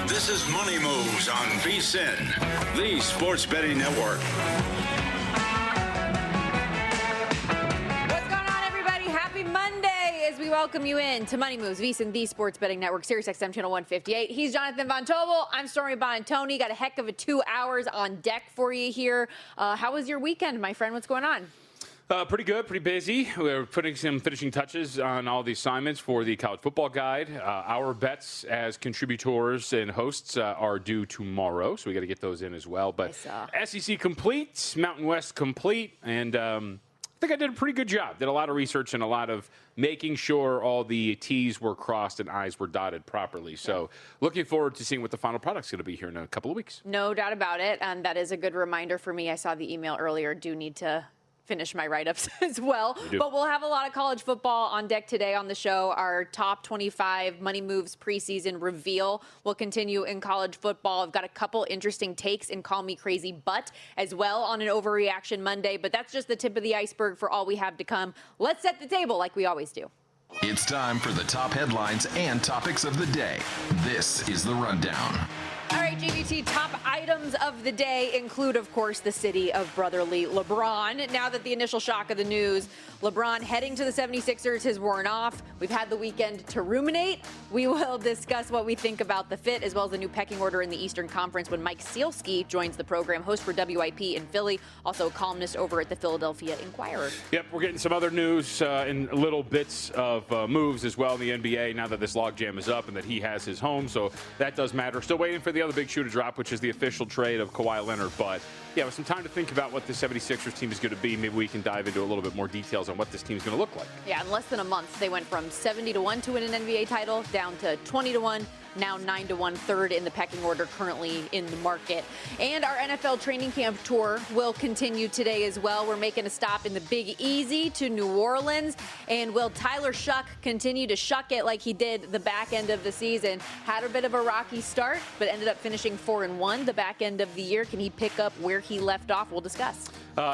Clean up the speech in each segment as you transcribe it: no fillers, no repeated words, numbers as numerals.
This is Money Moves on VSiN, the Sports Betting Network. What's going on, everybody? Happy Monday as we welcome you in to Money Moves, VSiN, the Sports Betting Network, Sirius XM Channel 158. He's Jonathan Von Tobel. I'm Stormy Buonantony. Got a heck of a 2 hours on deck for you here. How was your weekend, my friend? What's going on? Pretty good, pretty busy. We're putting some finishing touches on all the assignments for the College Football Guide. Our bets as contributors and hosts are due tomorrow, so we got to get those in as well. But SEC complete, Mountain West complete, and I think I did a pretty good job. Did a lot of research and a lot of making sure all the T's were crossed and I's were dotted properly. So looking forward to seeing what the final product's going to be here in a couple of weeks. No doubt about it, and that is a good reminder for me. I saw the email earlier. Do need to finish my write-ups as well. But we'll have a lot of college football on deck today on the show. Our top 25 Money Moves preseason reveal will continue in college football. I've got a couple interesting takes in Call Me Crazy But as well on an Overreaction Monday. But that's just the tip of the iceberg for all we have to come. Let's set the table like we always do. It's time for the top headlines and topics of the day. This is The Rundown. All right, GVT, top items of the day include, of course, the city of brotherly LeBron. Now that the initial shock of the news, LeBron heading to the 76ers has worn off. We've had the weekend to ruminate. We will discuss what we think about the fit, as well as the new pecking order in the Eastern Conference when Mike Sealski joins the program, host for WIP in Philly, also a columnist over at the Philadelphia Inquirer. Yep, we're getting some other news and little bits of moves as well in the NBA now that this logjam is up and that he has his home, so that does matter. Still waiting for the other big shoe to drop, which is the official trade of Kawhi Leonard. But yeah, with some time to think about what the 76ers team is going to be, maybe we can dive into a little bit more details on what this team is going to look like. Yeah, in less than a month, they went from 70-1 to win an NBA title down to 20-1. Now 9-1, third in the pecking order currently in the market. And our NFL training camp tour will continue today as well. We're making a stop in the Big Easy to New Orleans. And will Tyler Shuck continue to shuck it like he did the back end of the season? Had a bit of a rocky start, but ended up finishing 4-1 the back end of the year. Can he pick up where he left off? We'll discuss.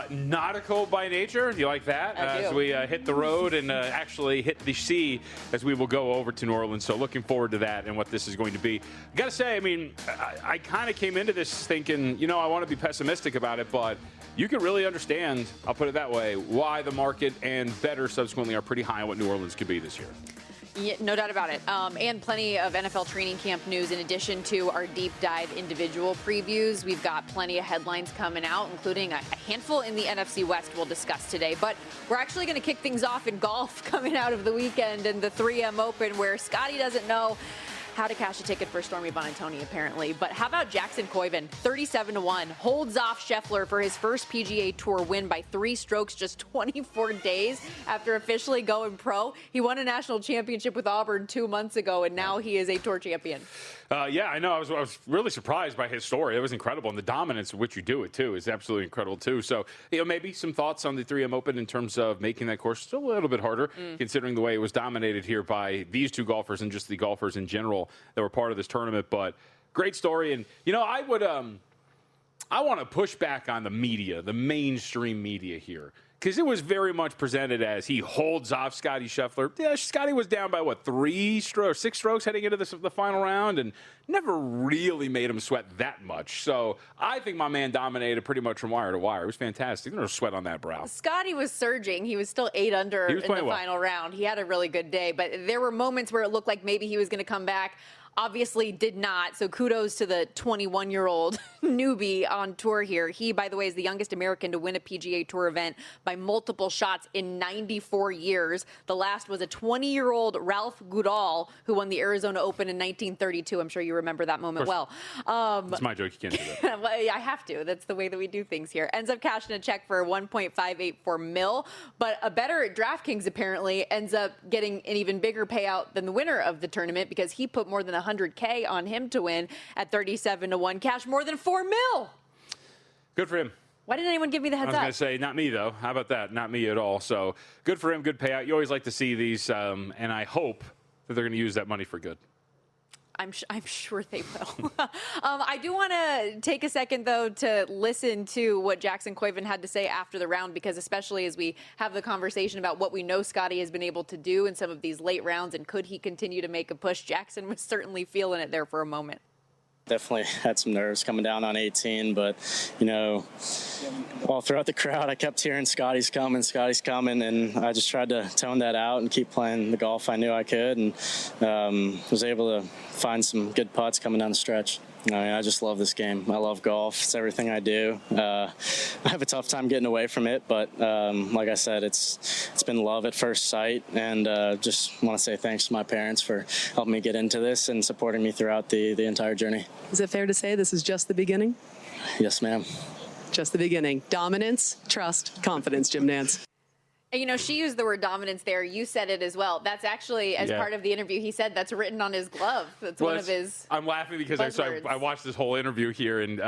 Nautical by nature. Do you like that? As we hit the road and actually hit the sea as we will go over to New Orleans. So looking forward to that and what this is going to be. I got to say, I mean, I kind of came into this thinking, you know, I want to be pessimistic about it, but you can really understand, I'll put it that way, why the market and bettors subsequently are pretty high on what New Orleans could be this year. Yeah, no doubt about it. And plenty of NFL training camp news in addition to our deep dive individual previews. We've got plenty of headlines coming out, including a handful in the NFC West we'll discuss today. But we're actually going to kick things off in golf coming out of the weekend and the 3M Open, where Scotty doesn't know how to cash a ticket for Stormy Buonantony, apparently. But how about Jackson Koiven, 37-1, holds off Scheffler for his first PGA Tour win by 3 strokes just 24 days after officially going pro. He won a national championship with Auburn 2 months ago, and now he is a tour champion. Yeah, I know. I was really surprised by his story. It was incredible. And the dominance of which you do it, too, is absolutely incredible, too. So, you know, maybe some thoughts on the 3M Open in terms of making that course still a little bit harder, considering the way it was dominated here by these two golfers and just the golfers in general that were part of this tournament. But great story. And, you know, I want to push back on the media, the mainstream media here, because it was very much presented as he holds off Scotty Scheffler. Yeah, Scotty was down by, 6 strokes heading into the final round and never really made him sweat that much. So I think my man dominated pretty much from wire to wire. It was fantastic. No sweat on that brow. Scotty was surging. He was still 8 under in the final round. He had a really good day, but there were moments where it looked like maybe he was going to come back. Obviously did not, so kudos to the 21-year-old newbie on tour here. He, by the way, is the youngest American to win a PGA Tour event by multiple shots in 94 years. The last was a 20-year-old Ralph Goodall, who won the Arizona Open in 1932. I'm sure you remember that moment well. That's my joke. You can't do that. Well, I have to. That's the way that we do things here. Ends up cashing a check for $1.584 million, but a bettor at DraftKings apparently ends up getting an even bigger payout than the winner of the tournament because he put more than $100K on him to win at 37-1. Cash more than $4 million. Good for him. Why didn't anyone give me the heads up? I was going to say, not me, though. How about that? Not me at all. So good for him. Good payout. You always like to see these, and I hope that they're going to use that money for good. I'm sure they will. I do want to take a second, though, to listen to what Jackson Koiven had to say after the round, because especially as we have the conversation about what we know Scotty has been able to do in some of these late rounds and could he continue to make a push, Jackson was certainly feeling it there for a moment. Definitely had some nerves coming down on 18, but, all throughout the crowd, I kept hearing Scotty's coming, and I just tried to tone that out and keep playing the golf I knew I could, and was able to find some good putts coming down the stretch. I just love this game. I love golf. It's everything I do. I have a tough time getting away from it, but like I said, it's been love at first sight, and just want to say thanks to my parents for helping me get into this and supporting me throughout the entire journey. Is it fair to say this is just the beginning? Yes, ma'am. Just the beginning. Dominance, trust, confidence, Jim Nantz. And, she used the word dominance there. You said it as well. That's actually, as part of the interview, he said that's written on his glove. That's one of his I'm laughing because I watched this whole interview here, and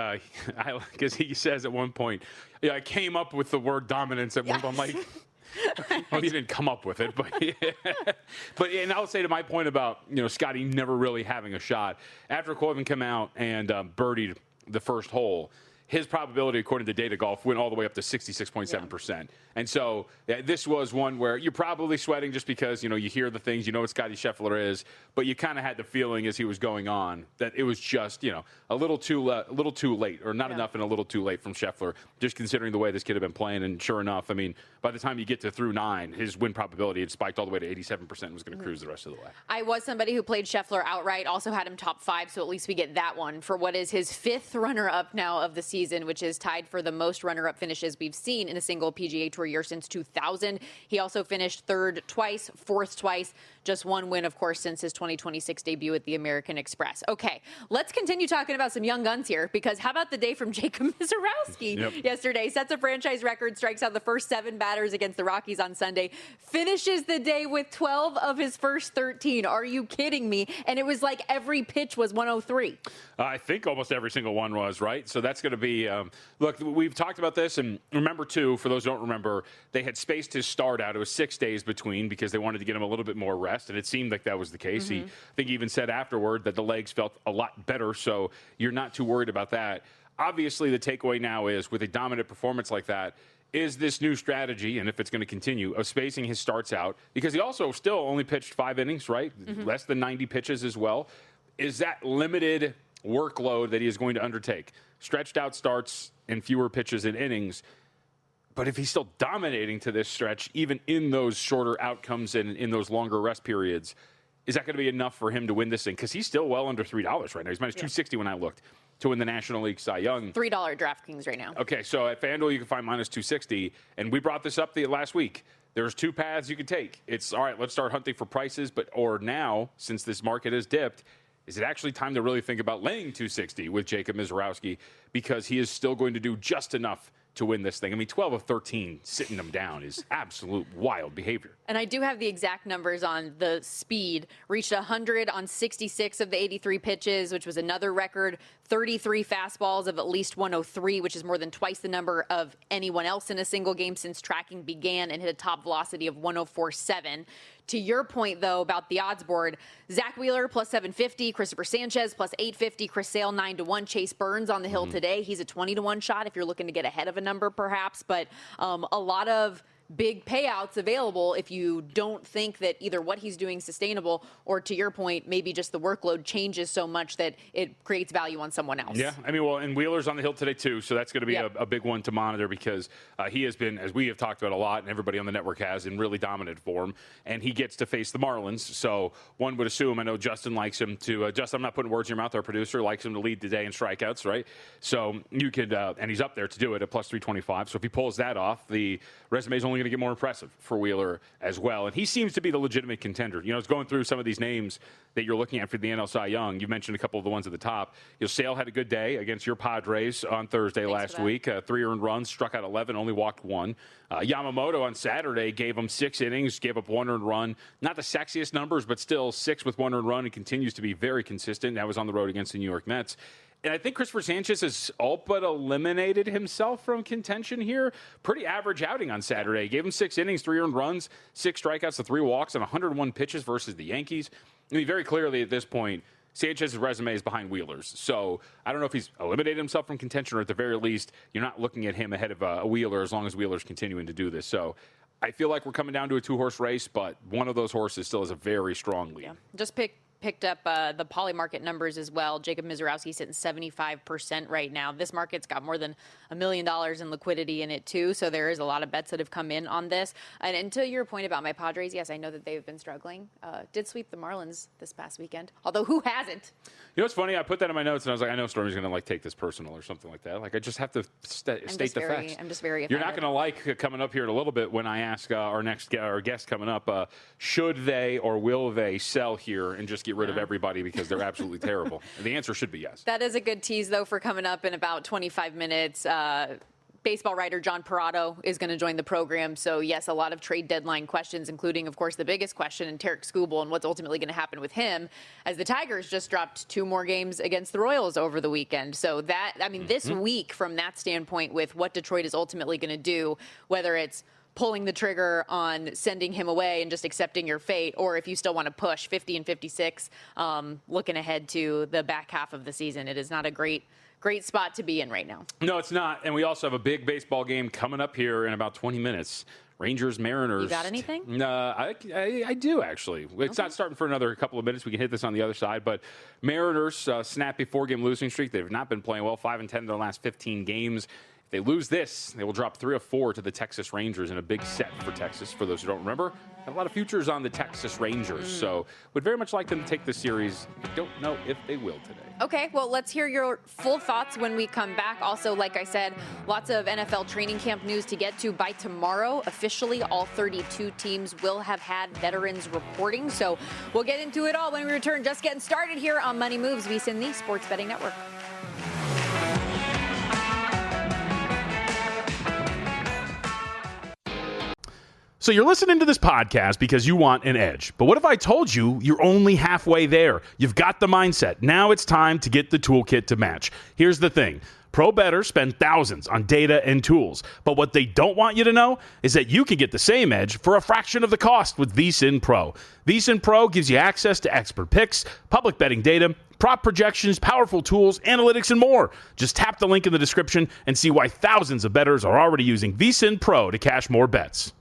because he says at one point, I came up with the word dominance at one point. I'm like, well, he didn't come up with it, but and I'll say to my point about, Scotty never really having a shot. After Colvin came out and birdied the first hole, his probability, according to Data Golf, went all the way up to 66.7%. Yeah. And so this was one where you're probably sweating just because, you hear the things, what Scotty Scheffler is, but you kind of had the feeling as he was going on that it was just, a little too late, or not enough and a little too late from Scheffler, just considering the way this kid had been playing. And sure enough, by the time you get to through 9, his win probability had spiked all the way to 87% and was going to cruise the rest of the way. I was somebody who played Scheffler outright, also had him top 5, so at least we get that one for what is his 5th runner-up now of the season, which is tied for the most runner-up finishes we've seen in a single PGA Tour year since 2000. He also finished 3rd twice, 4th twice, just one win, of course, since his 2026 debut at the American Express. Okay, let's continue talking about some young guns here, because how about the day from Jacob Mizorowski yesterday? Sets a franchise record, strikes out the first 7 batters against the Rockies on Sunday, finishes the day with 12 of his first 13. Are you kidding me? And it was like every pitch was 103. I think almost every single one was, right? So that's going to be, look, we've talked about this, and remember, too, for those who don't remember, they had spaced his start out. It was 6 days between because they wanted to get him a little bit more rest, and it seemed like that was the case. I think he even said afterward that the legs felt a lot better, so you're not too worried about that. Obviously, the takeaway now is, with a dominant performance like that, is this new strategy, and if it's going to continue, of spacing his starts out, because he also still only pitched 5 innings, right? Less than 90 pitches as well. Is that limited workload that he is going to undertake? Stretched out starts and fewer pitches and innings. But if he's still dominating to this stretch, even in those shorter outcomes and in those longer rest periods, is that going to be enough for him to win this thing? Because he's still well under $3 right now. He's minus $260 when I looked to win the National League Cy Young. $3 DraftKings right now. Okay, so at FanDuel you can find minus $260, and we brought this up last week. There's 2 paths you could take. It's, all right, let's start hunting for prices, or now, since this market has dipped, is it actually time to really think about laying $260 with Jacob Mizorowski, because he is still going to do just enough to win this thing? 12 of 13 sitting them down is absolute wild behavior. And I do have the exact numbers on the speed. Reached 100 on 66 of the 83 pitches, which was another record. 33 fastballs of at least 103, which is more than twice the number of anyone else in a single game since tracking began, and hit a top velocity of 104.7. To your point, though, about the odds board, Zach Wheeler plus 750, Christopher Sanchez plus 850, Chris Sale 9-1, Chase Burns on the hill today. He's a 20-1 shot if you're looking to get ahead of a number, perhaps. But a lot of big payouts available if you don't think that either what he's doing is sustainable, or, to your point, maybe just the workload changes so much that it creates value on someone else. Yeah, and Wheeler's on the hill today too, so that's going to be a big one to monitor, because he has been, as we have talked about a lot, and everybody on the network has, in really dominant form, and he gets to face the Marlins. So one would assume, I know Justin likes him to, Justin, I'm not putting words in your mouth, our producer, likes him to lead today in strikeouts, right? So you could, and he's up there to do it at plus 325. So if he pulls that off, the resume is only going to get more impressive for Wheeler as well. And he seems to be the legitimate contender. It's going through some of these names that you're looking at for the NL Cy Young. You mentioned a couple of the ones at the top. Sale had a good day against your Padres on Thursday last week. 3 earned runs, struck out 11, only walked 1. Yamamoto on Saturday gave him 6 innings, gave up 1 earned run. Not the sexiest numbers, but still 6 with 1 earned run, and continues to be very consistent. That was on the road against the New York Mets. And I think Christopher Sanchez has all but eliminated himself from contention here. Pretty average outing on Saturday. Gave him 6 innings, 3 earned runs, 6 strikeouts to 3 walks, and 101 pitches versus the Yankees. Very clearly at this point, Sanchez's resume is behind Wheeler's. So I don't know if he's eliminated himself from contention, or at the very least, you're not looking at him ahead of a Wheeler as long as Wheeler's continuing to do this. So I feel like we're coming down to a 2-horse race, but one of those horses still has a very strong lead. Yeah. Just pick picked up the poly market numbers as well. Jacob Mizorowski sitting 75% right now. This market's got more than $1 million in liquidity in it too, so there is a lot of bets that have come in on this. And to your point about my Padres, yes, I know that they've been struggling. Did sweep the Marlins this past weekend, although who hasn't? You know what's funny? I put that in my notes, and I was like, I know Stormy's going to take this personal or something like that. Like, I just have to state the facts. I'm just very offended. You're not going to like coming up here in a little bit when I ask our guest coming up, should they or will they sell here and just get rid of everybody because they're absolutely terrible? And the answer should be yes. That is a good tease, though, for coming up in about 25 minutes. Baseball writer John Perrotto is going to join the program. So, yes, a lot of trade deadline questions, including, of course, the biggest question in Tarek Skubal and what's ultimately going to happen with him, as the Tigers just dropped 2 more games against the Royals over the weekend. So this week, from that standpoint, with what Detroit is ultimately going to do, whether it's pulling the trigger on sending him away and just accepting your fate, or if you still want to push 50 and 56, looking ahead to the back half of the season, it is not a great spot to be in right now. No, it's not. And we also have a big baseball game coming up here in about 20 minutes. Rangers, Mariners. You got anything? No, I do, actually. It's not starting for another couple of minutes. We can hit this on the other side. But Mariners, snappy 4-game losing streak. They've not been playing well, 5-10 in their last 15 games. If they lose this, they will drop 3 of 4 to the Texas Rangers in a big set for Texas. For those who don't remember, have a lot of futures on the Texas Rangers. So would very much like them to take the series. I don't know if they will today. Okay, well, let's hear your full thoughts when we come back. Also, like I said, lots of NFL training camp news to get to. By tomorrow, officially, all 32 teams will have had veterans reporting. So we'll get into it all when we return. Just getting started here on Money Moves, VSiN, the Sports Betting Network. So you're listening to this podcast because you want an edge. But what if I told you you're only halfway there? You've got the mindset. Now it's time to get the toolkit to match. Here's the thing. Pro bettors spend thousands on data and tools. But what they don't want you to know is that you can get the same edge for a fraction of the cost with VSiN Pro. VSiN Pro gives you access to expert picks, public betting data, prop projections, powerful tools, analytics, and more. Just tap the link in the description and see why thousands of bettors are already using VSiN Pro to cash more bets.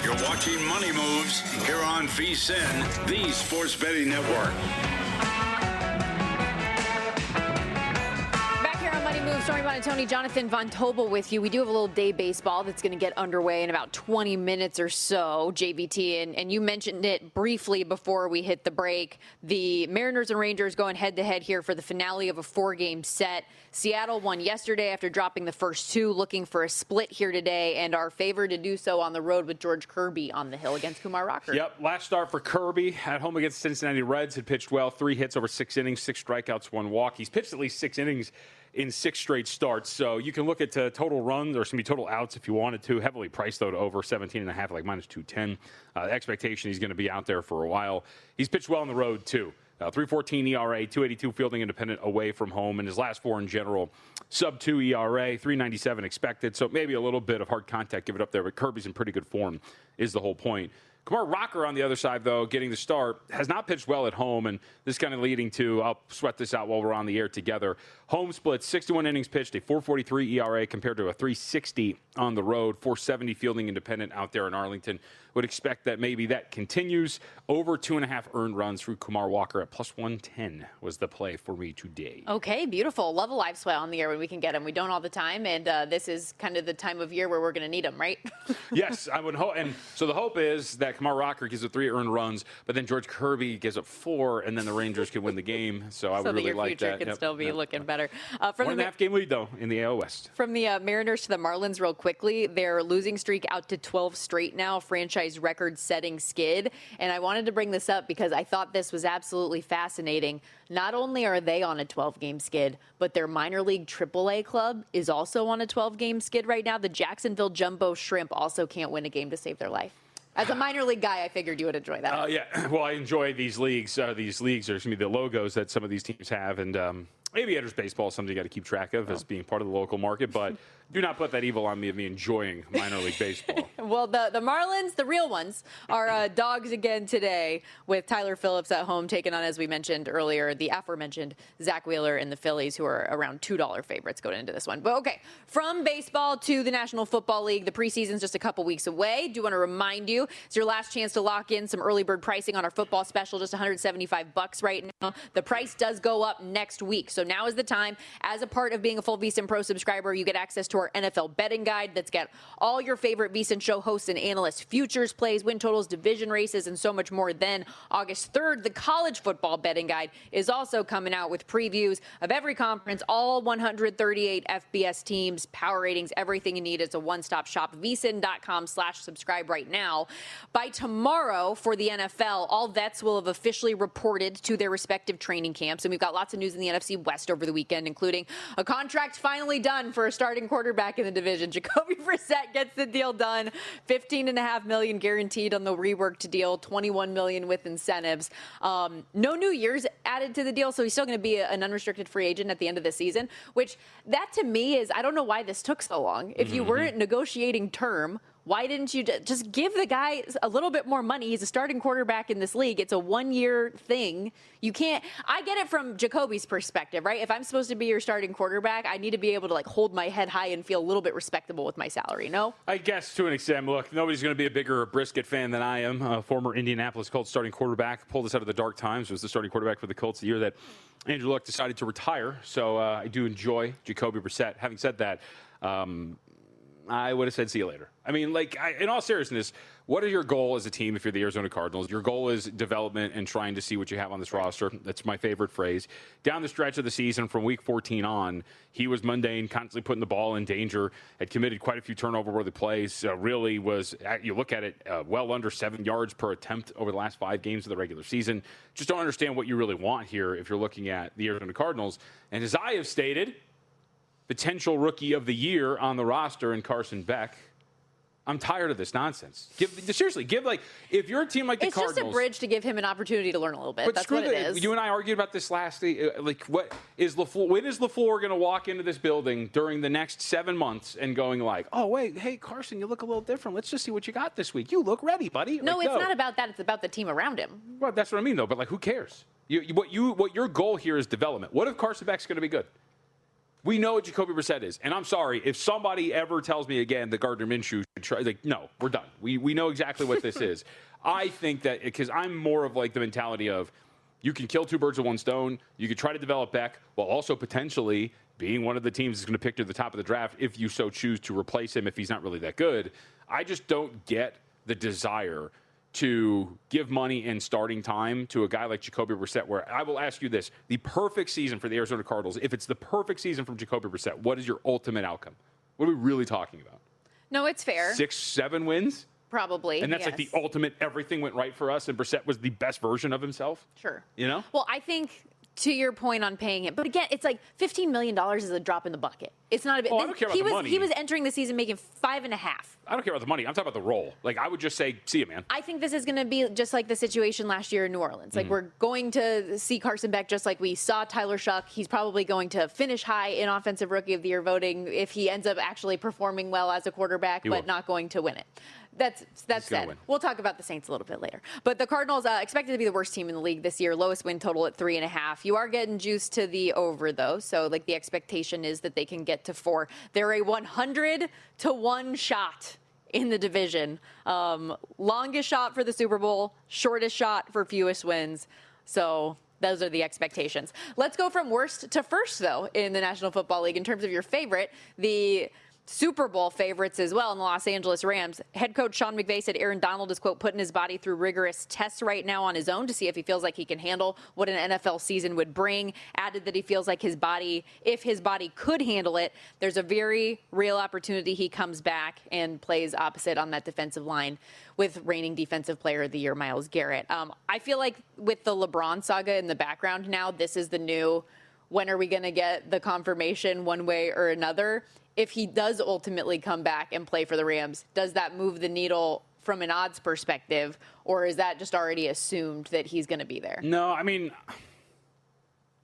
You're watching Money Moves here on VSiN, the Sports Betting Network. Back here on Money Moves, Stormy, Buonantony, Jonathan Von Tobel with you. We do have a little day baseball that's going to get underway in about 20 minutes or so, JVT, and you mentioned it briefly before we hit the break. The Mariners and Rangers going head-to-head here for the finale of a 4-game set. Seattle won yesterday after dropping the first 2, looking for a split here today, and are favored to do so on the road with George Kirby on the hill against Kumar Rocker. Yep, last start for Kirby at home against Cincinnati Reds. Had pitched well, 3 hits over 6 innings, 6 strikeouts, 1 walk. He's pitched at least 6 innings in 6 straight starts. So you can look at total runs or total outs if you wanted to. Heavily priced, though, to over 17.5, like minus 210. The expectation he's going to be out there for a while. He's pitched well on the road, too. 3.14 ERA, 2.82 fielding independent away from home, and his last 4 in general, sub-2 ERA, 3.97 expected, so maybe a little bit of hard contact, give it up there, but Kirby's in pretty good form is the whole point. Kumar Rocker on the other side, though, getting the start, has not pitched well at home, and this kind of leading to, I'll sweat this out while we're on the air together, home split, 61 innings pitched, a 4.43 ERA compared to a 3.60 on the road, 4.70 fielding independent out there in Arlington. Would expect that maybe that continues. Over 2.5 earned runs through Kumar Walker at plus 110 was the play for me today. Okay, beautiful. Love a live sweat on the air when we can get them. We don't all the time, and this is kind of the time of year where we're going to need them, right? Yes, I would hope. And so the hope is that Kumar Rocker gives up 3 earned runs, but then George Kirby gives up 4, and then the Rangers can win the game. So I would really like that. So that your future can still be looking better. From 1.5 game lead, though, in the AL West. From the Mariners to the Marlins real quickly, their losing streak out to 12 straight now, franchise record-setting skid. And I wanted to bring this up because I thought this was absolutely fascinating. Not only are they on a 12-game skid, but their minor league AAA club is also on a 12-game skid right now. The Jacksonville Jumbo Shrimp also can't win a game to save their life. As a minor league guy, I figured you would enjoy that. Yeah, well, I enjoy these leagues. These leagues are the logos that some of these teams have, and Aviators baseball is something you got to keep track of as being part of the local market, but do not put that evil on me of me enjoying minor league baseball. Well, the Marlins, the real ones, are dogs again today with Tyler Phillips at home taking on, as we mentioned earlier, the aforementioned Zach Wheeler and the Phillies, who are around $2 favorites going into this one. But okay, from baseball to the National Football League, the preseason's just a couple weeks away. Do want to remind you, it's your last chance to lock in some early bird pricing on our football special, just $175 right now. The price does go up next week, so now is the time. As a part of being a full VSiN Pro subscriber, you get access to our NFL betting guide that's got all your favorite VSiN show hosts and analysts, futures plays, win totals, division races, and so much more. Then August 3rd, the college football betting guide is also coming out with previews of every conference, all 138 FBS teams, power ratings, everything you need. It's a one-stop shop. VSiN.com/subscribe right now. By tomorrow for the NFL, all vets will have officially reported to their respective training camps. And we've got lots of news in the NFC West over the weekend, including a contract finally done for a starting quarterback in the division. Jacoby Brissett gets the deal done. $15.5 million guaranteed on the reworked deal, $21 million with incentives. No new years added to the deal, so he's still going to be an unrestricted free agent at the end of the season, which that to me is, I don't know why this took so long. If you weren't negotiating term, why didn't you just give the guy a little bit more money? He's a starting quarterback in this league. It's a one-year thing. You can't – I get it from Jacoby's perspective, right? If I'm supposed to be your starting quarterback, I need to be able to, like, hold my head high and feel a little bit respectable with my salary, no? I guess to an extent. Look, nobody's going to be a bigger Brisket fan than I am. Former Indianapolis Colts starting quarterback, pulled us out of the dark times, was the starting quarterback for the Colts the year that Andrew Luck decided to retire. So I do enjoy Jacoby Brissett. Having said that, I would have said see you later. I mean, like, in all seriousness, what is your goal as a team if you're the Arizona Cardinals? Your goal is development and trying to see what you have on this roster. That's my favorite phrase. Down the stretch of the season from week 14 on, he was mundane, constantly putting the ball in danger, had committed quite a few turnover-worthy plays, really was, you look at it, well under 7 yards per attempt over the last 5 games of the regular season. Just don't understand what you really want here if you're looking at the Arizona Cardinals. And as I have stated, potential rookie of the year on the roster in Carson Beck. I'm tired of this nonsense. Seriously, if you're a team like the Cardinals. It's just a bridge to give him an opportunity to learn a little bit. That's what it is. You and I argued about this last week. Like, what is LaFleur? When is LaFleur going to walk into this building during the next 7 months and going like, oh, wait, hey, Carson, you look a little different. Let's just see what you got this week. You look ready, buddy. No, it's not about that. It's about the team around him. Well, that's what I mean, though. But, like, who cares? What your goal here is development. What if Carson Beck's going to be good? We know what Jacoby Brissett is. And I'm sorry, if somebody ever tells me again that Gardner Minshew should try, like, no, we're done. We know exactly what this is. I think that, because I'm more of like the mentality of you can kill 2 birds with 1 stone. You could try to develop Beck while also potentially being one of the teams that's going to pick to the top of the draft if you so choose to replace him if he's not really that good. I just don't get the desire to give money and starting time to a guy like Jacoby Brissett, where I will ask you this, the perfect season for the Arizona Cardinals, if it's the perfect season from Jacoby Brissett, what is your ultimate outcome? What are we really talking about? No, it's fair. 6, 7 wins? Probably. And that's like the ultimate, everything went right for us, and Brissett was the best version of himself? Sure. You know? Well, I think, to your point on paying him, but again, it's like $15 million is a drop in the bucket. It's not a bit. I don't care about the money. He was entering the season making 5.5. I don't care about the money. I'm talking about the role. Like, I would just say, see you, man. I think this is going to be just like the situation last year in New Orleans. Like, we're going to see Carson Beck just like we saw Tyler Shuck. He's probably going to finish high in Offensive Rookie of the Year voting if he ends up actually performing well as a quarterback, but not going to win it. That's said. We'll talk about the Saints a little bit later. But the Cardinals expected to be the worst team in the league this year. Lowest win total at 3.5. You are getting juiced to the over, though. So, like, the expectation is that they can get to 4. They're a 100-1 shot in the division. Longest shot for the Super Bowl, shortest shot for fewest wins. So those are the expectations. Let's go from worst to first, though, in the National Football League in terms of your favorite. The Super Bowl favorites as well in the Los Angeles Rams. Head coach Sean McVay said Aaron Donald is, quote, putting his body through rigorous tests right now on his own to see if he feels like he can handle what an NFL season would bring. Added that he feels like his body, if his body could handle it, there's a very real opportunity he comes back and plays opposite on that defensive line with reigning Defensive Player of the Year, Myles Garrett. I feel like with the LeBron saga in the background now, this is the new, when are we going to get the confirmation one way or another? If he does ultimately come back and play for the Rams, does that move the needle from an odds perspective, or is that just already assumed that he's going to be there? No, I mean,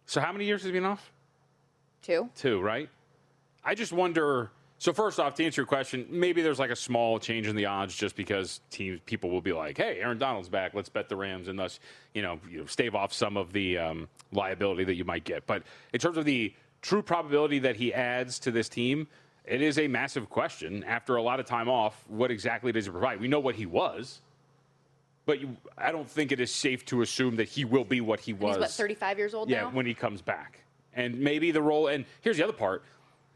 so how many years has he been off? Two, right? I just wonder. So first off, to answer your question, maybe there's like a small change in the odds just because people will be like, hey, Aaron Donald's back. Let's bet the Rams and thus, stave off some of the liability that you might get. But in terms of the true probability that he adds to this team, it is a massive question. After a lot of time off, what exactly does he provide? We know what he was, but I don't think it is safe to assume that he will be what he was. He's, 35 years old now? Yeah, when he comes back. And maybe the role, and here's the other part,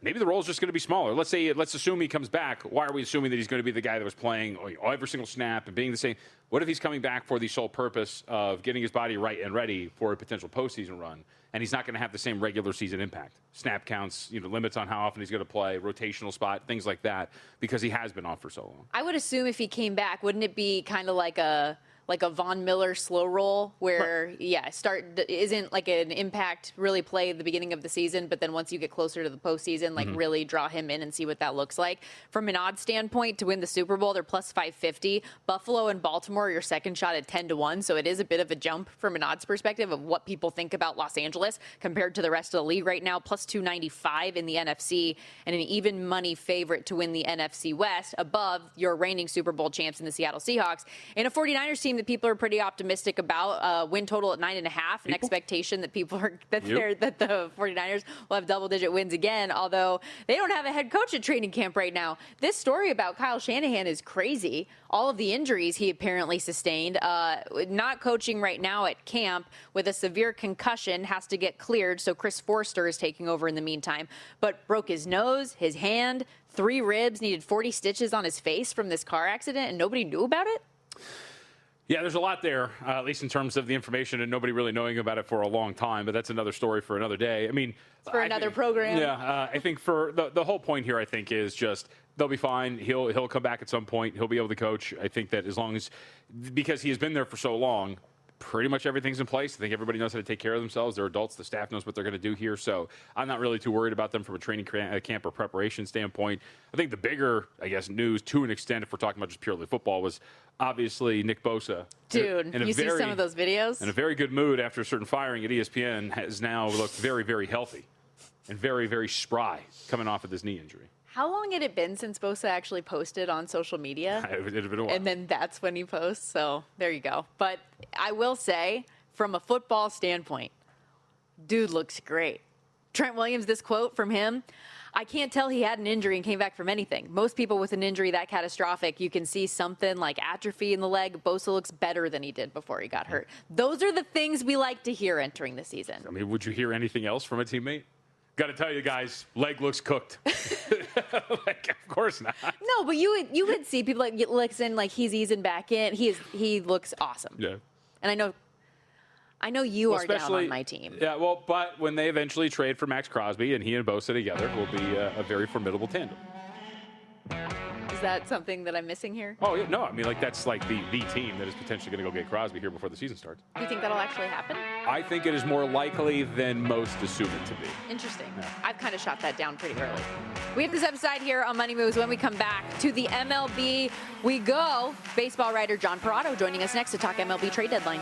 maybe the role is just going to be smaller. Let's assume he comes back. Why are we assuming that he's going to be the guy that was playing every single snap and being the same? What if he's coming back for the sole purpose of getting his body right and ready for a potential postseason run, and he's not going to have the same regular season impact? Snap counts, limits on how often he's going to play, rotational spot, things like that, because he has been off for so long. I would assume if he came back, wouldn't it be kind of like a Von Miller slow roll where, isn't like an impact really play at the beginning of the season, but then once you get closer to the postseason, really draw him in and see what that looks like. From an odds standpoint, to win the Super Bowl, they're plus 550. Buffalo and Baltimore are your second shot at 10-1, so it is a bit of a jump from an odds perspective of what people think about Los Angeles compared to the rest of the league right now, plus 295 in the NFC, and an even money favorite to win the NFC West above your reigning Super Bowl champs in the Seattle Seahawks. And a 49ers team that people are pretty optimistic about, win total at 9.5, an expectation that people are that the 49ers will have double-digit wins again, although they don't have a head coach at training camp right now. This story about Kyle Shanahan is crazy. All of the injuries he apparently sustained, not coaching right now at camp with a severe concussion, has to get cleared, so Chris Forster is taking over in the meantime, but broke his nose, his hand, 3 ribs, needed 40 stitches on his face from this car accident, and nobody knew about it? Yeah, there's a lot there, at least in terms of the information and nobody really knowing about it for a long time, but that's another story for another day. I mean, it's for another program. Yeah, I think for the whole point here, I think, is just they'll be fine. He'll come back at some point. He'll be able to coach. I think that as long as, because he has been there for so long, pretty much everything's in place. I think everybody knows how to take care of themselves. They're adults. The staff knows what they're going to do here. So I'm not really too worried about them from a training camp or preparation standpoint. I think the bigger, news to an extent, if we're talking about just purely football, was obviously Nick Bosa. Dude, you see some of those videos? In a very good mood after a certain firing at ESPN, has now looked very, very healthy and very, very spry coming off of this knee injury. How long had it been since Bosa actually posted on social media? It had been a while. And then that's when he posts. So there you go. But I will say, from a football standpoint, dude looks great. Trent Williams, this quote from him: I can't tell he had an injury and came back from anything. Most people with an injury that catastrophic, you can see something like atrophy in the leg. Bosa looks better than he did before he got hurt. Those are the things we like to hear entering the season. I mean, would you hear anything else from a teammate? Got to tell you guys, leg looks cooked. Of course not. No, but you would see people like he's easing back in. He looks awesome. Yeah. And I know you are down on my team. Yeah, well, but when they eventually trade for Max Crosby and he and Bosa together will be a very formidable tandem. Is that something that I'm missing here? Oh, yeah, no. I mean, that's the team that is potentially going to go get Crosby here before the season starts. Do you think that'll actually happen? I think it is more likely than most assume it to be. Interesting. Yeah. I've kind of shot that down pretty early. We have this upside here on Money Moves. When we come back to the MLB, we go. Baseball writer John Perrotto joining us next to talk MLB trade deadline.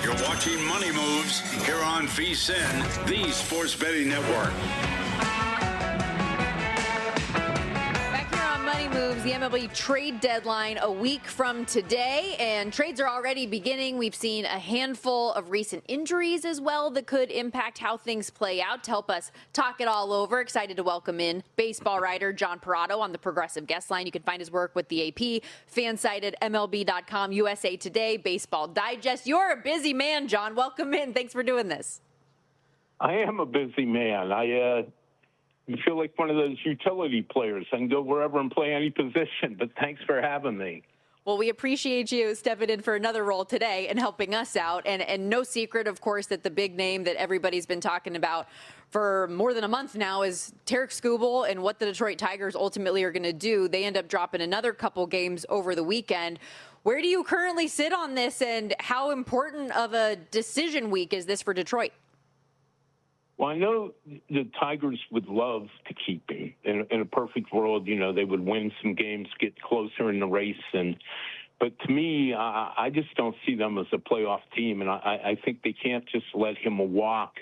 You're watching Money Moves here on VSiN, the Sports Betting Network. Back here on Money Moves, the MLB trade deadline a week from today, and trades are already beginning. We've seen a handful of recent injuries as well that could impact how things play out. To help us talk it all over, excited to welcome in baseball writer John Perrotto on the Progressive Guest Line. You can find his work with the AP, Fansite at MLB.com, USA Today, Baseball Digest. You're a busy man, John. Welcome in. Thanks for doing this. I am a busy man. I feel like one of those utility players. I can go wherever and play any position, but thanks for having me. Well, we appreciate you stepping in for another role today and helping us out. And no secret, of course, that the big name that everybody's been talking about for more than a month now is Tarek Skubal and what the Detroit Tigers ultimately are going to do. They end up dropping another couple games over the weekend. Where do you currently sit on this, and how important of a decision week is this for Detroit? Well, I know the Tigers would love to keep him. In a perfect world, they would win some games, get closer in the race. But to me, I just don't see them as a playoff team. And I think they can't just let him walk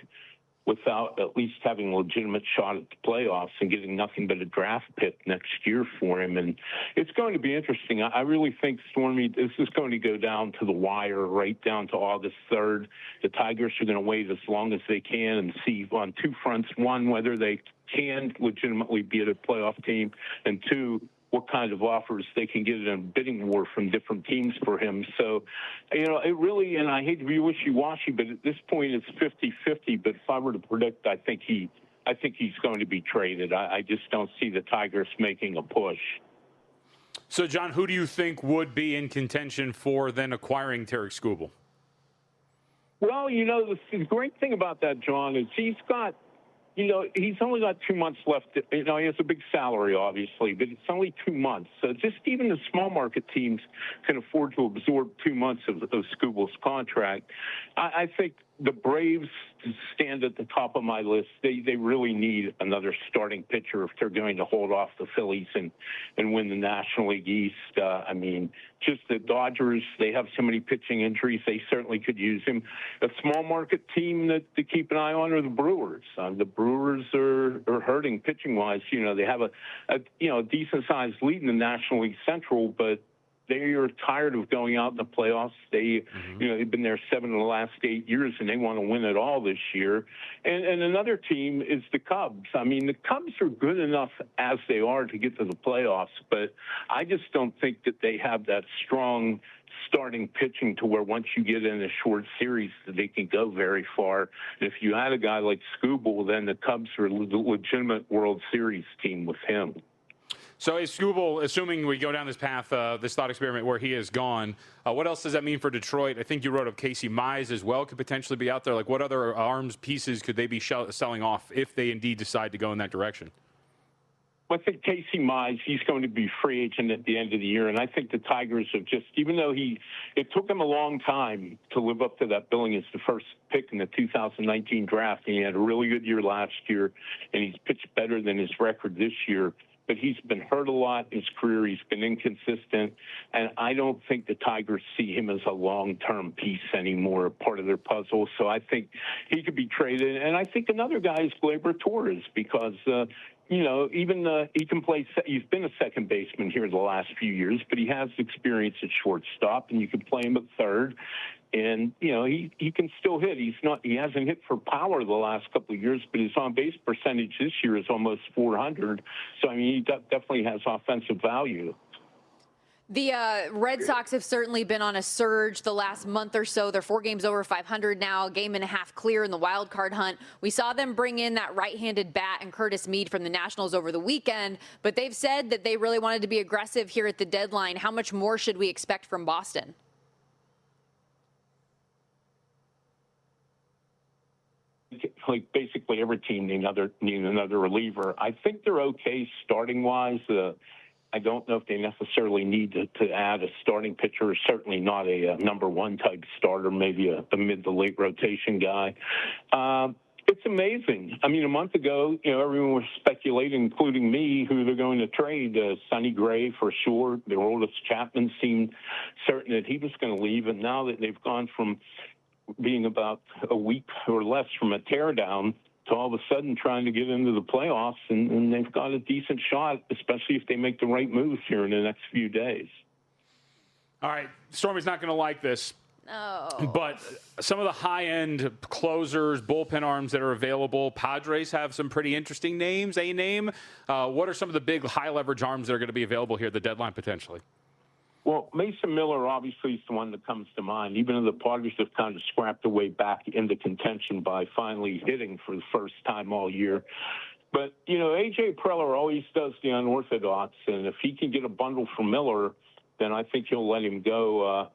without at least having a legitimate shot at the playoffs and getting nothing but a draft pick next year for him. And it's going to be interesting. I really think, Stormy, this is going to go down to the wire, right down to August 3rd. The Tigers are going to wait as long as they can and see on two fronts. One, whether they can legitimately be a playoff team, and two, what kind of offers they can get in a bidding war from different teams for him. So, it really, and I hate to be wishy-washy, but at this point it's 50-50. But if I were to predict, I think he's going to be traded. I just don't see the Tigers making a push. So, John, who do you think would be in contention for then acquiring Tarik Skubal? Well, the great thing about that, John, is he's only got 2 months left. He has a big salary, obviously, but it's only 2 months. So just even the small market teams can afford to absorb 2 months of Skubal's contract. I think the Braves stand at the top of my list. They really need another starting pitcher if they're going to hold off the Phillies and win the National League East. Just the Dodgers, they have so many pitching injuries, they certainly could use him. A small market team to keep an eye on are the Brewers. The Brewers are hurting pitching wise. They have a decent sized lead in the National League Central, but they are tired of going out in the playoffs. They've been there 7 of the last 8 years, and they want to win it all this year. And another team is the Cubs. The Cubs are good enough as they are to get to the playoffs, but I just don't think that they have that strong starting pitching to where once you get in a short series that they can go very far. And if you had a guy like Skubal, then the Cubs are a legitimate World Series team with him. So is Skubal, assuming we go down this path, this thought experiment where he is gone, what else does that mean for Detroit? I think you wrote up Casey Mize as well could potentially be out there. Like, what other arms pieces could they be selling off if they indeed decide to go in that direction? I think Casey Mize, he's going to be free agent at the end of the year. And I think the Tigers have just, even though it took him a long time to live up to that billing as the first pick in the 2019 draft. And he had a really good year last year, and he's pitched better than his record this year. But he's been hurt a lot in his career. He's been inconsistent. And I don't think the Tigers see him as a long-term piece anymore, part of their puzzle. So I think he could be traded. And I think another guy is Gleyber Torres because, he can play. He's been a second baseman here the last few years, but he has experience at shortstop, and you can play him at third. And, he can still hit. He hasn't hit for power the last couple of years, but his on-base percentage this year is almost 400. So, he definitely has offensive value. The Red Sox have certainly been on a surge the last month or so. They're 4 games over 500 now, 1.5 games clear in the wild card hunt. We saw them bring in that right-handed bat and Curtis Mead from the Nationals over the weekend, but they've said that they really wanted to be aggressive here at the deadline. How much more should we expect from Boston? Like basically every team need another reliever. I think they're okay starting wise. I don't know if they necessarily need to add a starting pitcher. Certainly not a number one type starter. Maybe a mid to late rotation guy. It's amazing. A month ago, everyone was speculating, including me, who they're going to trade. Sonny Gray for sure. Their oldest Chapman seemed certain that he was going to leave, and now that they've gone from being about a week or less from a teardown to all of a sudden trying to get into the playoffs, and they've got a decent shot, especially if they make the right moves here in the next few days. All right, Stormy's not going to like this. No. But some of the high-end closers, bullpen arms that are available, Padres have some pretty interesting names, a name. What are some of the big high-leverage arms that are going to be available here at the deadline potentially? Well, Mason Miller obviously is the one that comes to mind, even though the Padres have kind of scrapped their way back into contention by finally hitting for the first time all year. But, A.J. Preller always does the unorthodox, and if he can get a bundle from Miller, then I think he'll let him go.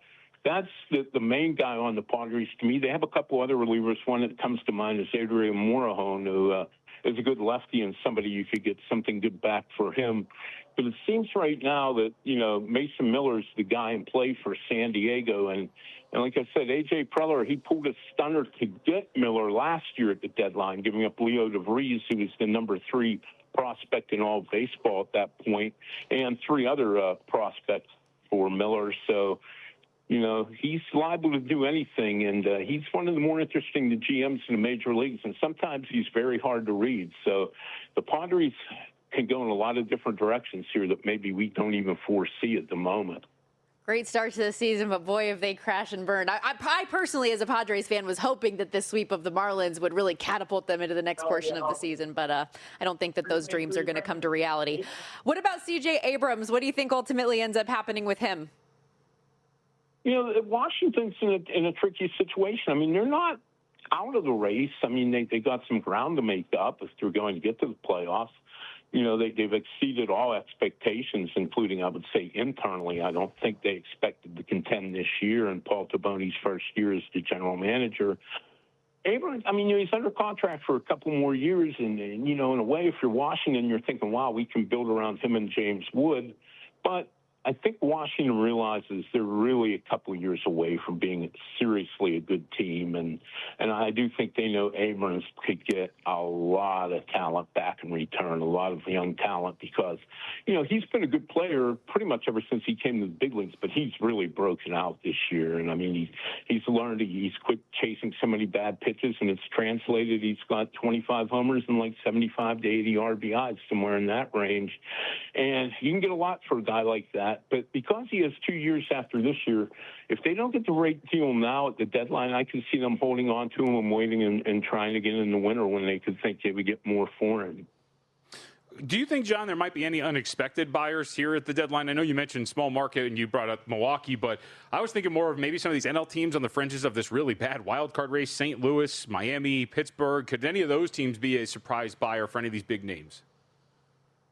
That's the main guy on the Padres to me. They have a couple other relievers. One that comes to mind is Adrian Morejon, who as a good lefty and somebody you could get something good back for him. But it seems right now that, Mason Miller's the guy in play for San Diego. And like I said, A.J. Preller, he pulled a stunner to get Miller last year at the deadline, giving up Leo DeVries, who was the number 3 prospect in all of baseball at that point, and 3 other prospects for Miller. So, he's liable to do anything, and he's one of the more interesting GMs in the major leagues, and sometimes he's very hard to read. So the Padres can go in a lot of different directions here that maybe we don't even foresee at the moment. Great start to the season, but boy, if they crash and burn. I personally, as a Padres fan, was hoping that this sweep of the Marlins would really catapult them into the next portion of the season, but I don't think that those dreams are going to come to reality. What about C.J. Abrams? What do you think ultimately ends up happening with him? Washington's in a tricky situation. I mean, they're not out of the race. I mean, they got some ground to make up if they're going to get to the playoffs. They've exceeded all expectations, including, I would say, internally. I don't think they expected to contend this year in Paul Taboni's first year as the general manager. Abrams, he's under contract for a couple more years, and in a way, if you're Washington, you're thinking, wow, we can build around him and James Wood. But I think Washington realizes they're really a couple of years away from being seriously a good team, and I do think they know Abrams could get a lot of talent back in return, a lot of young talent, because, he's been a good player pretty much ever since he came to the big leagues, but he's really broken out this year, and he's learned he's quit chasing so many bad pitches, and it's translated. He's got 25 homers and like 75 to 80 RBIs, somewhere in that range, and you can get a lot for a guy like that. But because he has 2 years after this year, if they don't get the right deal now at the deadline, I can see them holding on to him and waiting and trying to get in the winter when they could think they would get more for him. Do you think, John, there might be any unexpected buyers here at the deadline? I know you mentioned small market and you brought up Milwaukee, but I was thinking more of maybe some of these NL teams on the fringes of this really bad wild card race, St. Louis, Miami, Pittsburgh. Could any of those teams be a surprise buyer for any of these big names?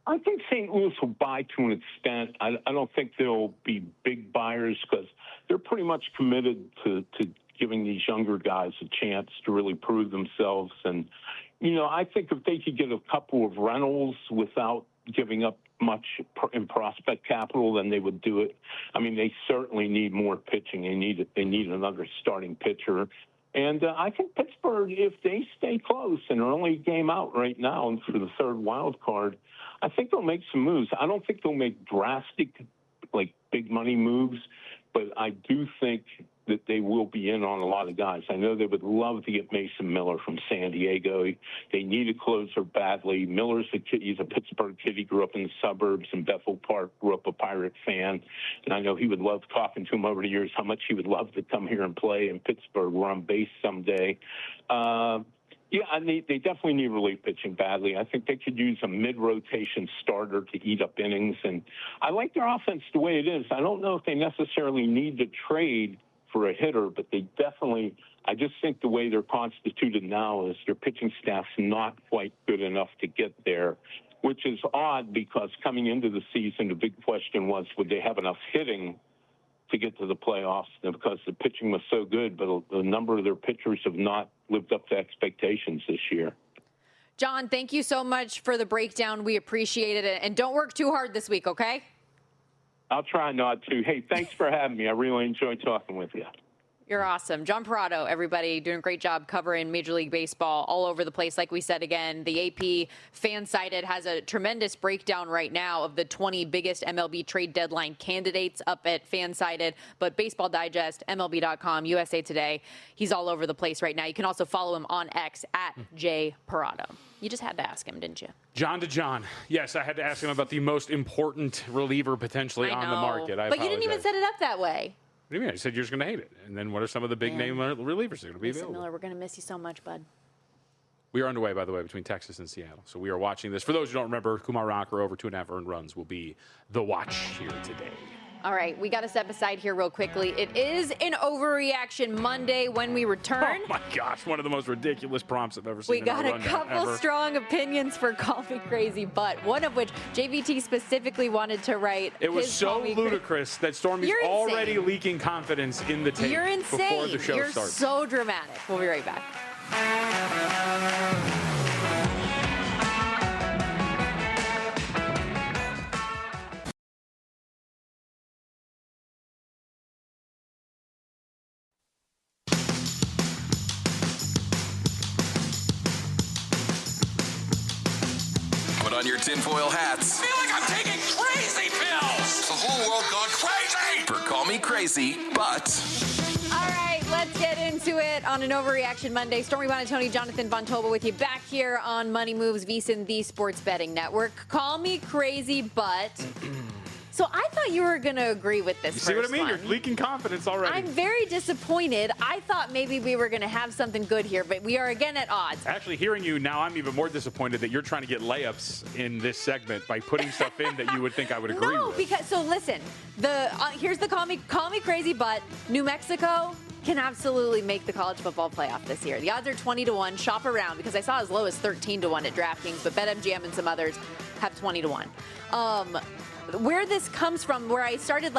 I think St. Louis will buy to an extent. I don't think they'll be big buyers because they're pretty much committed to giving these younger guys a chance to really prove themselves. And, I think if they could get a couple of rentals without giving up much in prospect capital, then they would do it. They certainly need more pitching. They need another starting pitcher. And I think Pittsburgh, if they stay close and are only a game out right now for the third wild card, I think they'll make some moves. I don't think they'll make drastic, big money moves, but I do think that they will be in on a lot of guys. I know they would love to get Mason Miller from San Diego. They need a closer badly. Miller's a kid. He's a Pittsburgh kid. He grew up in the suburbs in Bethel Park, grew up a Pirate fan. And I know he would love talking to him over the years, how much he would love to come here and play in Pittsburgh, where I'm based someday. They definitely need relief pitching badly. I think they could use a mid-rotation starter to eat up innings. And I like their offense the way it is. I don't know if they necessarily need to trade for a hitter, but they definitely, I just think the way they're constituted now is their pitching staff's not quite good enough to get there, which is odd because coming into the season, the big question was, would they have enough hitting to get to the playoffs? Because the pitching was so good, but a number of their pitchers have not lived up to expectations this year. John, thank you so much for the breakdown. We appreciate it. And don't work too hard this week, okay? I'll try not to. Hey, thanks for having me. I really enjoyed talking with you. You're awesome. John Perrotto, everybody, doing a great job covering Major League Baseball all over the place. Like we said, again, the AP Fansided has a tremendous breakdown right now of the 20 biggest MLB trade deadline candidates up at Fansided. But Baseball Digest, MLB.com, USA Today, he's all over the place right now. You can also follow him on X at @JPerrotto. You just had to ask him, didn't you? John to John. Yes, I had to ask him about the most important reliever potentially on the market. But you didn't even set it up that way. What do you mean? I said you're just going to hate it. And then what are some of the big name relievers that are going to be available? Miller, we're going to miss you so much, bud. We are underway, by the way, between Texas and Seattle. So we are watching this. For those who don't remember, Kumar Rocker over 2.5 earned runs will be the watch here today. All right, we got to step aside here real quickly. It is an Overreaction Monday when we return. Oh, my gosh. One of the most ridiculous prompts I've ever seen. We got a couple strong opinions for Call Me Crazy, but one of which JVT specifically wanted to write. It was so ludicrous that Stormy's already leaking confidence in the tape. You're insane. Before the show You're starts. So dramatic. We'll be right back. your tinfoil hats. I feel like I'm taking crazy pills. The whole world gone crazy. For Call Me Crazy, but... All right, let's get into it on an Overreaction Monday. Stormy, Buonantony, Jonathan Von Tobel with you back here on Money Moves, VSiN, the Sports Betting Network. Call me crazy, but... So I thought you were going to agree with this. You see what I mean? one. You're leaking confidence already. I'm very disappointed. I thought maybe we were going to have something good here, but we are again at odds. Actually, hearing you now, I'm even more disappointed that you're trying to get layups in this segment by putting stuff in that you would think I would agree with. No, because so listen. Here's the call me crazy, but New Mexico can absolutely make the college football playoff this year. The odds are 20-1. Shop around because I saw as low as 13-1 at DraftKings, but BetMGM and some others have 20-1. Where this comes from, where I started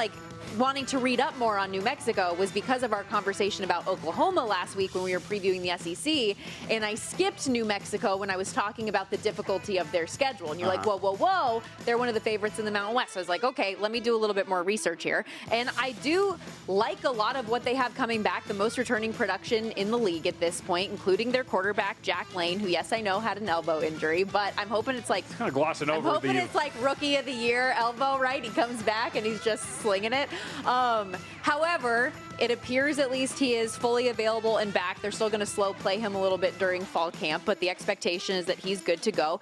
wanting to read up more on New Mexico was because of our conversation about Oklahoma last week when we were previewing the SEC, and I skipped New Mexico when I was talking about the difficulty of their schedule. And you're like, whoa, they're one of the favorites in the Mountain West. So I was like, okay, let me do a little bit more research here. And I do like a lot of what they have coming back, the most returning production in the league at this point, including their quarterback, Jack Lane, who, yes, I know had an elbow injury, but I'm hoping it's like... kind of glossing over. I'm hoping it's like Rookie of the Year elbow, right? He comes back and he's just slinging it. However, it appears at least he is fully available and back. They're still going to slow play him a little bit during fall camp, but the expectation is that he's good to go.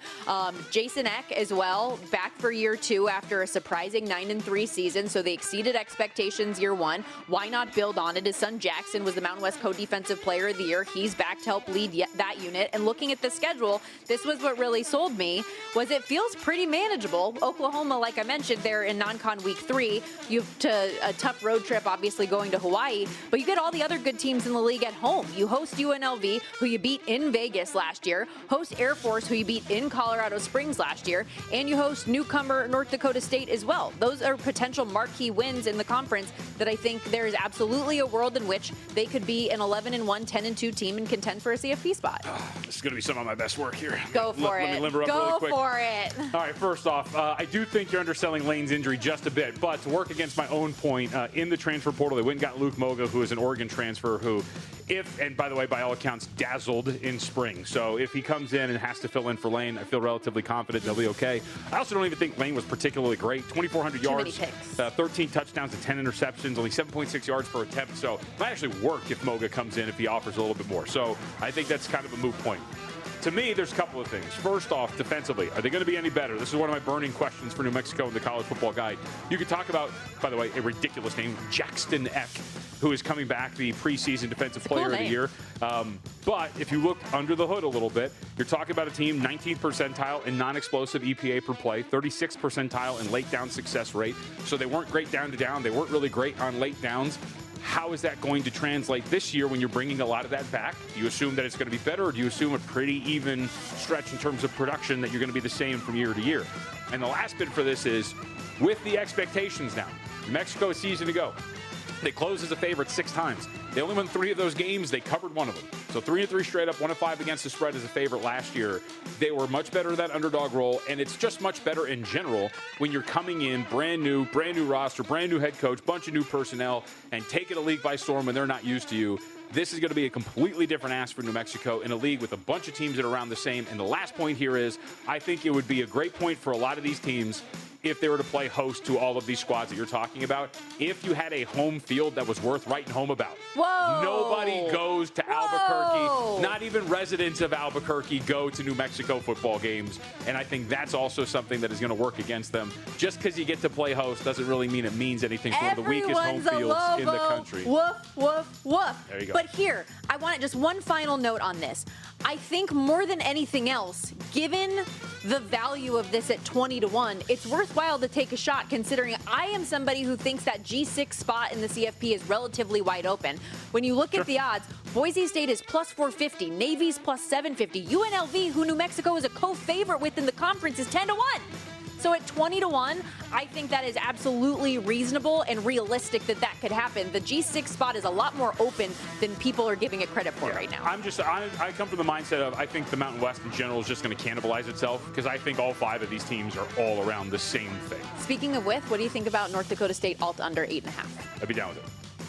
Jason Eck as well, back for year 2 after a surprising 9-3 season, so they exceeded expectations year 1. Why not build on it? His son Jackson was the Mountain West Co-Defensive Player of the Year. He's back to help lead that unit. And looking at the schedule, this was what really sold me, was it feels pretty manageable. Oklahoma, like I mentioned, they're in non-con week 3. You have a tough road trip, obviously, going to Hawaii, but you get all the other good teams in the league at home. You host UNLV, who you beat in Vegas last year, host Air Force, who you beat in Colorado Springs last year, and you host newcomer North Dakota State as well. Those are potential marquee wins in the conference that I think there is absolutely a world in which they could be an 11-1, 10-2 team and contend for a CFP spot. This is going to be some of my best work here. Go for it. Let me limber up Go really quick. for it. All right, first off, I do think you're underselling Lane's injury just a bit, but to work against my own point, in the transfer portal, they went and got Luke Moga, who is an Oregon transfer who, and by the way, by all accounts, dazzled in spring. So if he comes in and has to fill in for Lane, I feel relatively confident they'll be okay. I also don't even think Lane was particularly great. 2,400 yards, 13 touchdowns and 10 interceptions, only 7.6 yards per attempt. So it might actually work if Moga comes in if he offers a little bit more. So I think that's kind of a moot point. To me, there's a couple of things. First off, defensively, are they going to be any better? This is one of my burning questions for New Mexico and the College Football Guide. You could talk about, by the way, a ridiculous name, Jackson Eck, who is coming back, the preseason Defensive Player of the Year. But if you look under the hood a little bit, you're talking about a team 19th percentile in non-explosive EPA per play, 36th percentile in late down success rate. So they weren't great down to down. They weren't really great on late downs. How is that going to translate this year when you're bringing a lot of that back? Do you assume that it's going to be better, or do you assume a pretty even stretch in terms of production that you're going to be the same from year to year? And the last bit for this is, with the expectations now, Mexico a season to go. They closed as a favorite 6 times. They only won 3 of those games. They covered 1 of them. So 3-3 straight up, 1-5 against the spread as a favorite last year. They were much better in that underdog role, and it's just much better in general when you're coming in brand new roster, brand new head coach, bunch of new personnel, and taking a league by storm when they're not used to you. This is going to be a completely different ask for New Mexico in a league with a bunch of teams that are around the same. And the last point here is, I think it would be a great point for a lot of these teams if they were to play host to all of these squads that you're talking about, if you had a home field that was worth writing home about. Whoa! Nobody goes to Albuquerque. Not even residents of Albuquerque go to New Mexico football games. And I think that's also something that is going to work against them. Just because you get to play host doesn't really mean it means anything for one of the weakest home fields in the country. Woof, woof, woof. There you go. But here, I want just one final note on this. I think more than anything else, given the value of this at 20-1, it's worthwhile to take a shot, considering I am somebody who thinks that G6 spot in the CFP is relatively wide open. When you look at the odds, Boise State is plus 450, Navy's plus 750, UNLV, who New Mexico is a co-favorite with in the conference, is 10-1. So at 20-1, I think that is absolutely reasonable and realistic that could happen. The G6 spot is a lot more open than people are giving it credit for right now. I come from the mindset of, I think the Mountain West in general is just going to cannibalize itself, because I think all 5 of these teams are all around the same thing. Speaking of what do you think about North Dakota State alt under 8.5? I'd be down with it.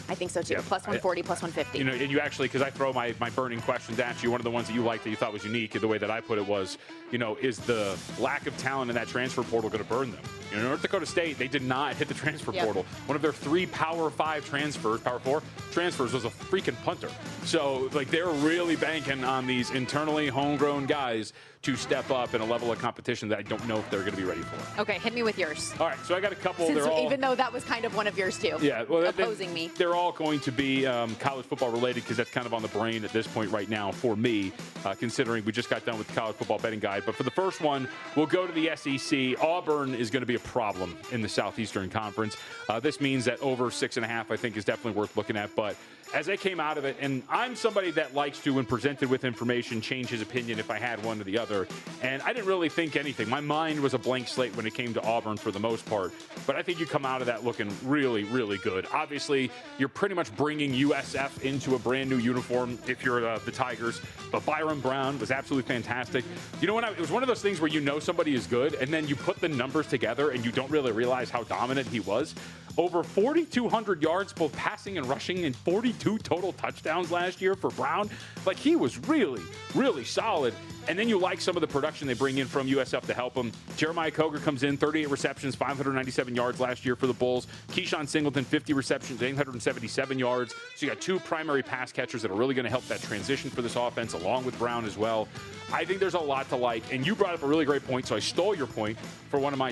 I think so too. Yeah. Plus 140, plus 150. You know, and you actually, because I throw my burning questions at you, one of the ones that you liked that you thought was unique, the way that I put it was, you know, is the lack of talent in that transfer portal going to burn them? You know, North Dakota State, they did not hit the transfer portal. One of their 3 Power 5 transfers, Power 4 transfers, was a freaking punter. So, like, they're really banking on these internally homegrown guys to step up in a level of competition that I don't know if they're going to be ready for. Okay, hit me with yours. All right, so I got a couple. Even though that was kind of one of yours too. Yeah, well, opposing me. They're all going to be college football related because that's kind of on the brain at this point right now for me, considering we just got done with the college football betting guide. But for the first one, we'll go to the SEC. Auburn is going to be a problem in the Southeastern Conference. This means that over 6.5, I think, is definitely worth looking at. But as I came out of it, and I'm somebody that likes to, when presented with information, change his opinion if I had one or the other. And I didn't really think anything. My mind was a blank slate when it came to Auburn for the most part. But I think you come out of that looking really, really good. Obviously, you're pretty much bringing USF into a brand new uniform if you're the Tigers. But Byron Brown was absolutely fantastic. You know, it was one of those things where you know somebody is good, and then you put the numbers together and you don't really realize how dominant he was. Over 4,200 yards, both passing and rushing, and 42 total touchdowns last year for Brown. Like, he was really, really solid. And then you like some of the production they bring in from USF to help them. Jeremiah Coger comes in, 38 receptions, 597 yards last year for the Bulls. Keyshawn Singleton, 50 receptions, 877 yards. So you got 2 primary pass catchers that are really going to help that transition for this offense, along with Brown as well. I think there's a lot to like. And you brought up a really great point, so I stole your point for one of my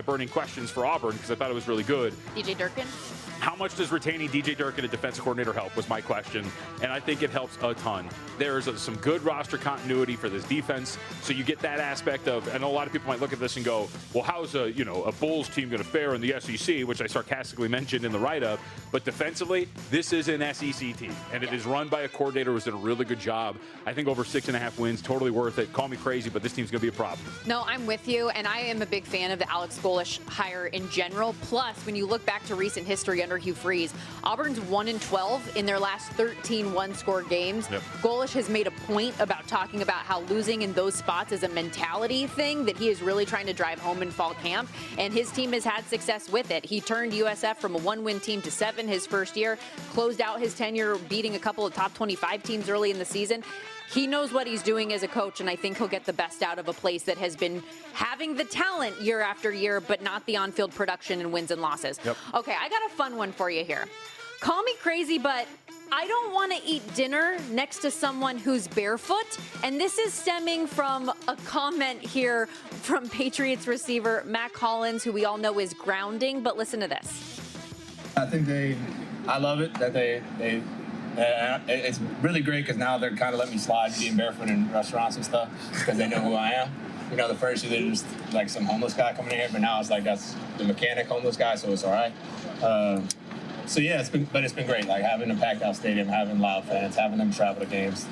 burning questions for Auburn because I thought it was really good. DJ Durkin? How much does retaining DJ Durkin, a defensive coordinator, help was my question, and I think it helps a ton. There's some good roster continuity for this defense, so you get that aspect of, and a lot of people might look at this and go, well, how's a Bulls team going to fare in the SEC, which I sarcastically mentioned in the write-up, but defensively, this is an SEC team, and it is run by a coordinator who's done a really good job. I think over 6.5 wins, totally worth it. Call me crazy, but this team's going to be a problem. No, I'm with you, and I am a big fan of the Alex Golesh hire in general. Plus, when you look back to recent history under Hugh Freeze, Auburn's 1-12 in their last 13 one-score games. Yep. Golesh has made a point about talking about how losing in those spots is a mentality thing that he is really trying to drive home in fall camp, and his team has had success with it. He turned USF from a 1-win team to 7 his first year, closed out his tenure beating a couple of top 25 teams early in the season. He knows what he's doing as a coach, and I think he'll get the best out of a place that has been having the talent year after year, but not the on-field production and wins and losses. Yep. Okay, I got a fun one for you here. Call me crazy, but I don't want to eat dinner next to someone who's barefoot. And this is stemming from a comment here from Patriots receiver Mac Hollins, who we all know is grounding. But listen to this. I love it that it's really great because now they're kind of letting me slide being barefoot in restaurants and stuff because they know who I am. You know, the first year they're just like some homeless guy coming in here, but now it's like that's the mechanic homeless guy, so it's all right. So yeah, it's been great. Like having a packed out stadium, having loud fans, having them travel to games.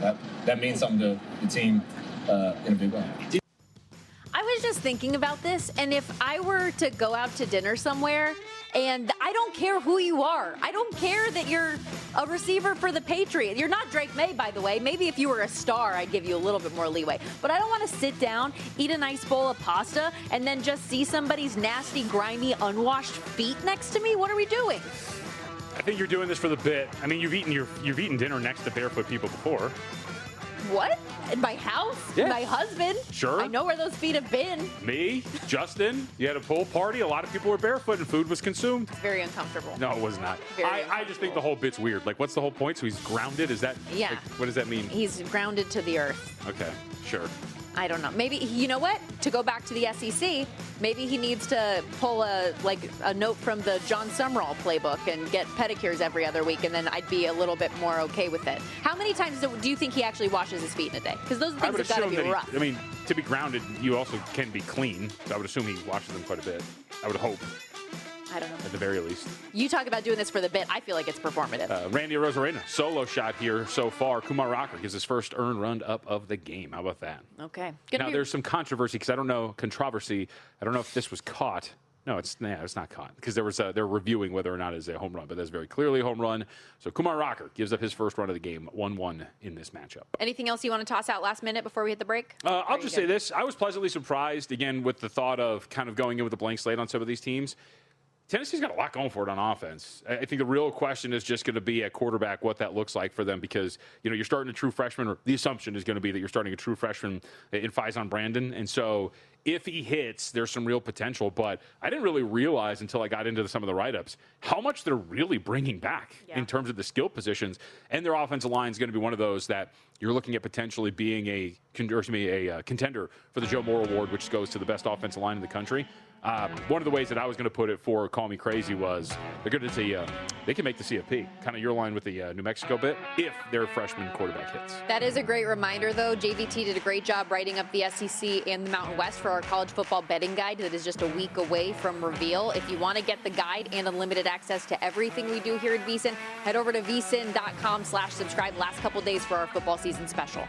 That means something to the team in a big way. I was just thinking about this, and if I were to go out to dinner somewhere, and I don't care who you are. I don't care that you're a receiver for the Patriots. You're not Drake May, by the way. Maybe if you were a star, I'd give you a little bit more leeway. But I don't want to sit down, eat a nice bowl of pasta, and then just see somebody's nasty, grimy, unwashed feet next to me. What are we doing? I think you're doing this for the bit. I mean, you've eaten dinner next to barefoot people before. What? In my house? Yeah. My husband? Sure. I know where those feet have been. Me, Justin, you had a pool party. A lot of people were barefoot and food was consumed. It's very uncomfortable. No, it was not. I just think the whole bit's weird. Like, what's the whole point? So he's grounded? Is that? Yeah. Like, what does that mean? He's grounded to the earth. Okay, sure. I don't know. Maybe, you know what? To go back to the SEC, maybe he needs to pull a note from the John Summerall playbook and get pedicures every other week, and then I'd be a little bit more okay with it. How many times do you think he actually washes his feet in a day? Because those things have got to be rough. I mean, to be grounded, you also can be clean. So I would assume he washes them quite a bit. I would hope. I don't know. At the very least. You talk about doing this for the bit. I feel like it's performative. Randy Rosarena, solo shot here so far. Kumar Rocker gives his first earned run up of the game. How about that? Okay. Now, there's some controversy because I don't know if this was caught. No, it's not caught because they're reviewing whether or not it's a home run, but that's very clearly a home run. So Kumar Rocker gives up his first run of the game, 1-1 in this matchup. Anything else you want to toss out last minute before we hit the break? I'll just say this. I was pleasantly surprised, again, with the thought of kind of going in with a blank slate on some of these teams. Tennessee's got a lot going for it on offense. I think the real question is just going to be at quarterback what that looks like for them because, you're starting a true freshman, or the assumption is going to be that you're starting a true freshman in Faison Brandon. And so if he hits, there's some real potential. But I didn't really realize until I got into some of the write-ups how much they're really bringing back in terms of the skill positions. And their offensive line is going to be one of those that you're looking at potentially being a contender for the Joe Moore Award, which goes to the best offensive line in the country. One of the ways that I was going to put it for Call Me Crazy was they're going to see they can make the CFP, kind of your line with the New Mexico bit, if their freshman quarterback hits. That is a great reminder, though. JVT did a great job writing up the SEC and the Mountain West for our college football betting guide that is just a week away from reveal. If you want to get the guide and unlimited access to everything we do here at VSiN, head over to vsin.com/subscribe last couple days for our football season special.